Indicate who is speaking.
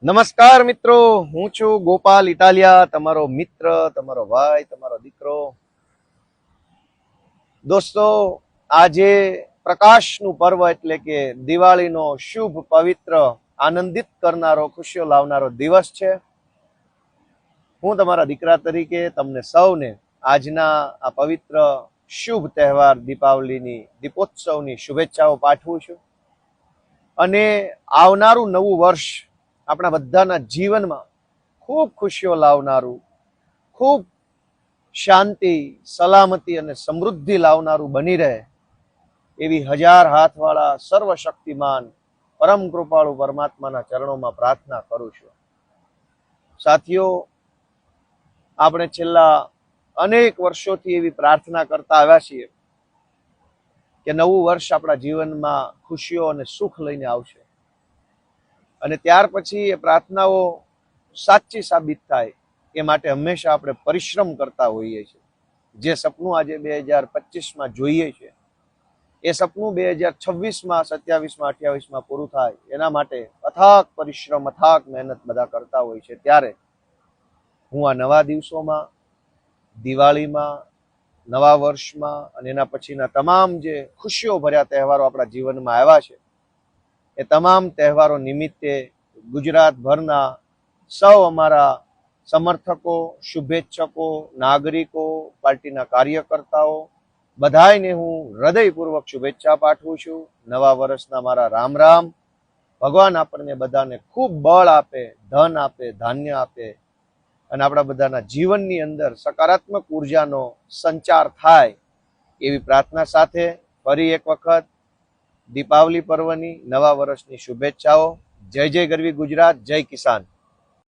Speaker 1: નમસ્કાર મિત્રો, હું છું ગોપાલ ઇટાલિયા, તમારો મિત્ર, તમારો ભાઈ, તમારો દીકરો. દોસ્તો, આજે પ્રકાશનું પર્વ એટલે કે દિવાળીનો શુભ, પવિત્ર, આનંદિત કરનારો, ખુશીઓ લાવનારો દિવસ છે. હું તમારા દીકરા તરીકે તમને સૌને આજના આ પવિત્ર શુભ તહેવાર દીપાવલીની, દીપોત્સવની શુભેચ્છાઓ પાઠવું છું. અને આવનારું નવું વર્ષ આપણા બધાના જીવનમાં ખૂબ ખુશીઓ લાવનારું, ખૂબ શાંતિ, સલામતી અને સમૃદ્ધિ લાવનારું બની રહે એવી હજાર હાથવાળા સર્વશક્તિમાન પરમ કૃપાળુ પરમાત્માના ચરણોમાં પ્રાર્થના કરું છું. સાથીઓ, આપણે છેલ્લા અનેક વર્ષોથી એવી પ્રાર્થના કરતા આવ્યા છીએ કે નવું વર્ષ આપણા જીવનમાં ખુશીઓ અને સુખ લઈને આવશે. અને ત્યાર પછી એ પ્રાર્થનાઓ સાચી સાબિત થાય એ માટે હંમેશા આપણે પરિશ્રમ કરતા હોઈએ છીએ. જે સપનું આજે 2025માં જોઈએ છે એ સપનું 2026માં, 27માં, 28માં પૂરું થાય એના માટે અથાગ પરિશ્રમ, અથાગ મહેનત બધા કરતા હોય છે. ત્યારે હું આ નવા દિવસોમાં, દિવાળીમાં, નવા વર્ષમાં અને એના પછીના તમામ જે ખુશીઓ ભર્યા તહેવારો આપણા જીવનમાં આવ્યા છે એ તમામ તહેવારો નિમિત્તે ગુજરાતભરના સૌ અમારા સમર્થકો, શુભેચ્છકો, નાગરિકો, પાર્ટીના કાર્યકર્તાઓ બધાયને હું હૃદયપૂર્વક શુભેચ્છા પાઠવું છું. નવા વર્ષના મારા રામ રામ. ભગવાન આપણને બધાને ખૂબ બળ આપે, ધન આપે, ધાન્ય આપે અને આપણા બધાના જીવનની અંદર સકારાત્મક ઉર્જાનો સંચાર થાય એવી પ્રાર્થના સાથે ફરી એક વખત દીપાવલી પર્વની, નવા વર્ષની શુભેચ્છાઓ. જય જય ગરવી ગુજરાત, જય કિસાન.